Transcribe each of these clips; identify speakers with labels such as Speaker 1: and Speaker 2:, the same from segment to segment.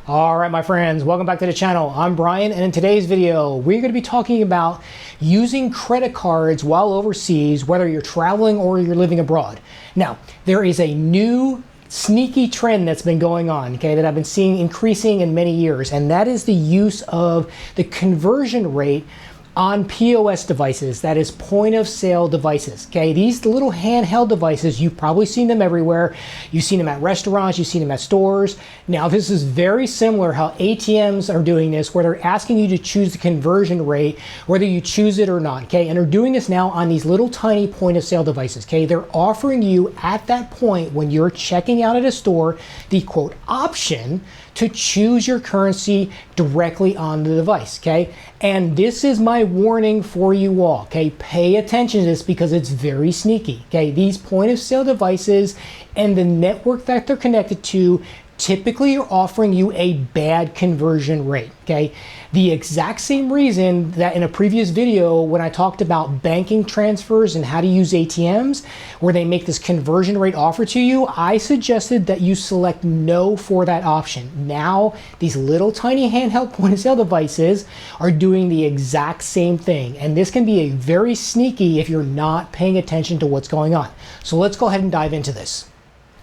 Speaker 1: All right, my friends, welcome back to the channel. I'm Brian, and in today's video, we're going to be talking about using credit cards while overseas, whether you're traveling or you're living abroad. Now, there is a new sneaky trend that's been going on, okay, that I've been seeing increasing in many years, and that is the use of the conversion rate on POS devices, that is point of sale devices. Okay, these little handheld devices, you've probably seen them everywhere. You've seen them at restaurants, you've seen them at stores. Now this is very similar how ATMs are doing this, where they're asking you to choose the conversion rate, whether you choose it or not. Okay, and they're doing this now on these little tiny point of sale devices. Okay, they're offering you at that point when you're checking out at a store the quote option to choose your currency directly on the device. Okay, and this is my warning for you all. Okay, pay attention to this because it's very sneaky. Okay, these point of sale devices and the network that they're connected to typically are offering you a bad conversion rate. Okay, the exact same reason that in a previous video when I talked about banking transfers and how to use ATMs where they make this conversion rate offer to you, I suggested that you select no for that option. Now these little tiny handheld point of sale devices are doing the exact same thing, and this can be a very sneaky if you're not paying attention to what's going on. So let's go ahead and dive into this.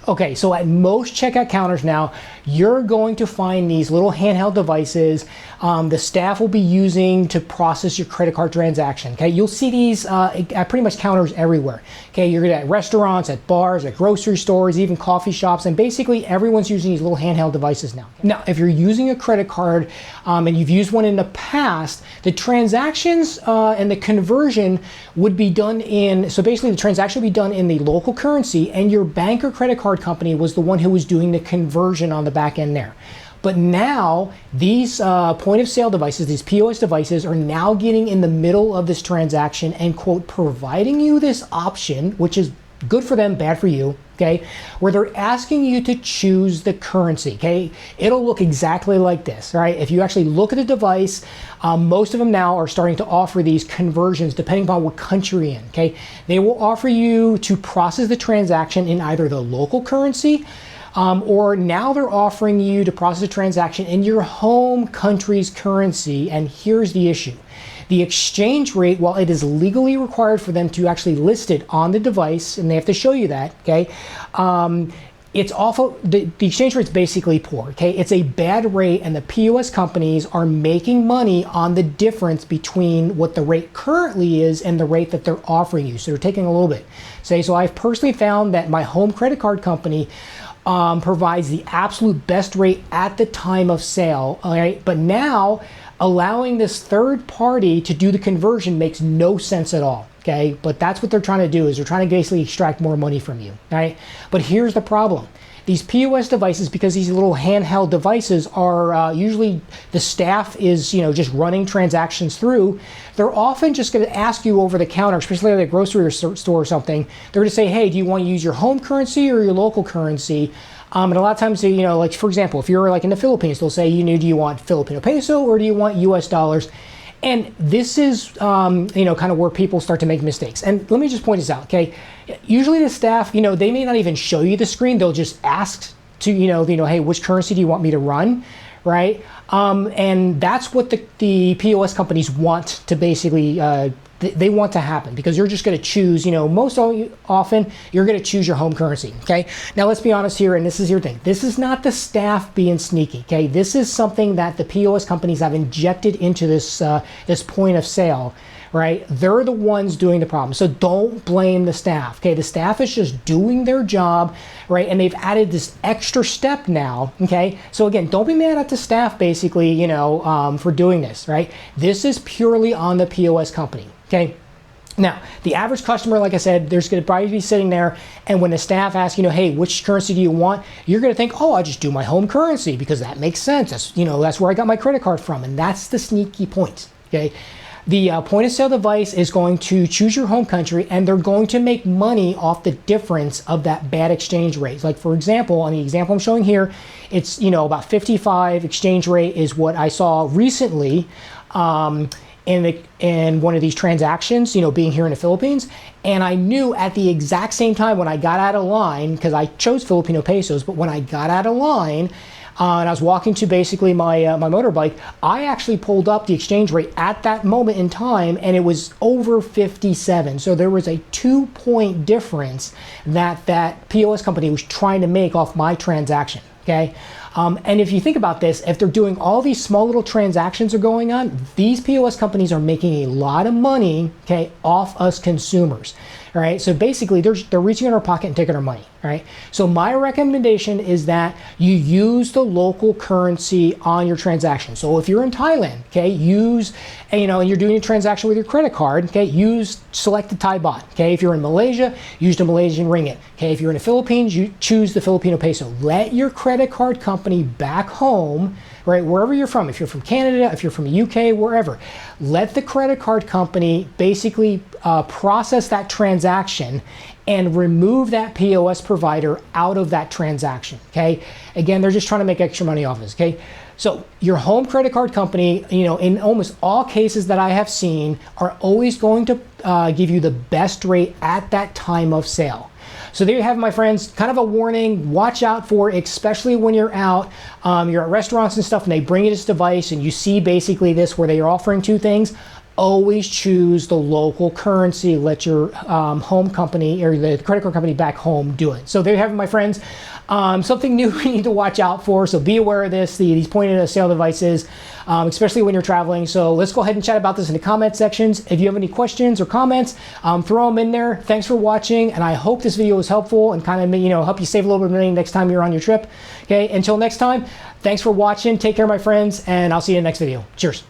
Speaker 1: Okay, so at most checkout counters now, you're going to find these little handheld devices the staff will be using to process your credit card transaction. Okay, you'll see these at pretty much counters everywhere. Okay, you're at restaurants, at bars, at grocery stores, even coffee shops, and basically everyone's using these little handheld devices now. Now, if you're using a credit card and you've used one in the past, the transactions and the conversion would be done in, so basically the transaction would be done in the local currency, and your bank or credit card company was the one who was doing the conversion on the back end there. But now these point of sale devices, these POS devices, are now getting in the middle of this transaction and quote providing you this option, which is good for them, bad for you, okay, where they're asking you to choose the currency. Okay, it'll look exactly like this, right? If you actually look at the device, most of them now are starting to offer these conversions depending upon what country you're in. Okay, they will offer you to process the transaction in either the local currency or now they're offering you to process a transaction in your home country's currency. And here's the issue. The exchange rate, while it is legally required for them to actually list it on the device, and they have to show you that, okay, it's awful. The exchange rate's basically poor, okay? It's a bad rate, and the POS companies are making money on the difference between what the rate currently is and the rate that they're offering you. So they're taking a little bit. So I've personally found that my home credit card company provides the absolute best rate at the time of sale, all right? But now allowing this third party to do the conversion makes no sense at all, okay? But that's what they're trying to do, is they're trying to basically extract more money from you, all right? But here's the problem. These POS devices, because these little handheld devices are usually the staff is, you know, just running transactions through, they're often just going to ask you over the counter, especially at a grocery store or something, they're going to say, hey, do you want to use your home currency or your local currency? And a lot of times, you know, like for example, if you're like in the Philippines, they'll say, you know, do you want Filipino peso or do you want US dollars? And this is, you know, kind of where people start to make mistakes. And let me just point this out, okay? Usually the staff, you know, they may not even show you the screen. They'll just ask to, you know, hey, which currency do you want me to run, right? And that's what the POS companies want to basically, they want to happen, because you're just going to choose, you know, most often you're going to choose your home currency, okay? Now let's be honest here, and this is your thing. This is not the staff being sneaky, okay? This is something that the POS companies have injected into this this point of sale, right? They're the ones doing the problem. So don't blame the staff, okay? The staff is just doing their job, right? And they've added this extra step now, okay? So again, don't be mad at the staff basically, you know, for doing this, right? This is purely on the POS company. Okay, now the average customer, like I said, there's going to probably be sitting there, and when the staff asks, you know, hey, which currency do you want? You're going to think, oh, I'll just do my home currency because that makes sense. That's, you know, that's where I got my credit card from, and that's the sneaky point. Okay, the point of sale device is going to choose your home country, and they're going to make money off the difference of that bad exchange rate. Like for example, on the example I'm showing here, it's, you know, about 55 exchange rate is what I saw recently. In one of these transactions, you know, being here in the Philippines, and I knew at the exact same time when I got out of line, because I chose Filipino pesos, but when I got out of line, and I was walking to basically my my motorbike, I actually pulled up the exchange rate at that moment in time, and it was over 57. So there was a 2-point difference that that POS company was trying to make off my transaction. Okay. And if you think about this, if they're doing all these small little transactions are going on, these POS companies are making a lot of money, okay, off us consumers. All right. So basically, they're reaching in our pocket and taking our money. All right. So my recommendation is that you use the local currency on your transaction. So if you're in Thailand, okay, use, and you're doing a transaction with your credit card, okay, select the Thai baht. Okay. If you're in Malaysia, use the Malaysian ringgit. Okay. If you're in the Philippines, you choose the Filipino peso. Let your credit card company back home, right, wherever you're from, if you're from Canada, if you're from the UK, wherever, let the credit card company basically process that transaction and remove that POS provider out of that transaction, okay? Again, they're just trying to make extra money off this, okay? So your home credit card company, in almost all cases that I have seen, are always going to give you the best rate at that time of sale. So there you have it, my friends, kind of a warning. Watch out for, especially when you're out, you're at restaurants and stuff, and they bring you this device and you see basically this where they are offering two things. Always choose the local currency. Let your home company or the credit card company back home do it. So there you have it, my friends. Something new we need to watch out for. So be aware of this, these point-of-sale devices, especially when you're traveling. So let's go ahead and chat about this in the comment sections. If you have any questions or comments, throw them in there. Thanks for watching, and I hope this video was helpful and kind of help you save a little bit of money next time you're on your trip. Okay, until next time, thanks for watching. Take care, my friends, and I'll see you in the next video. Cheers.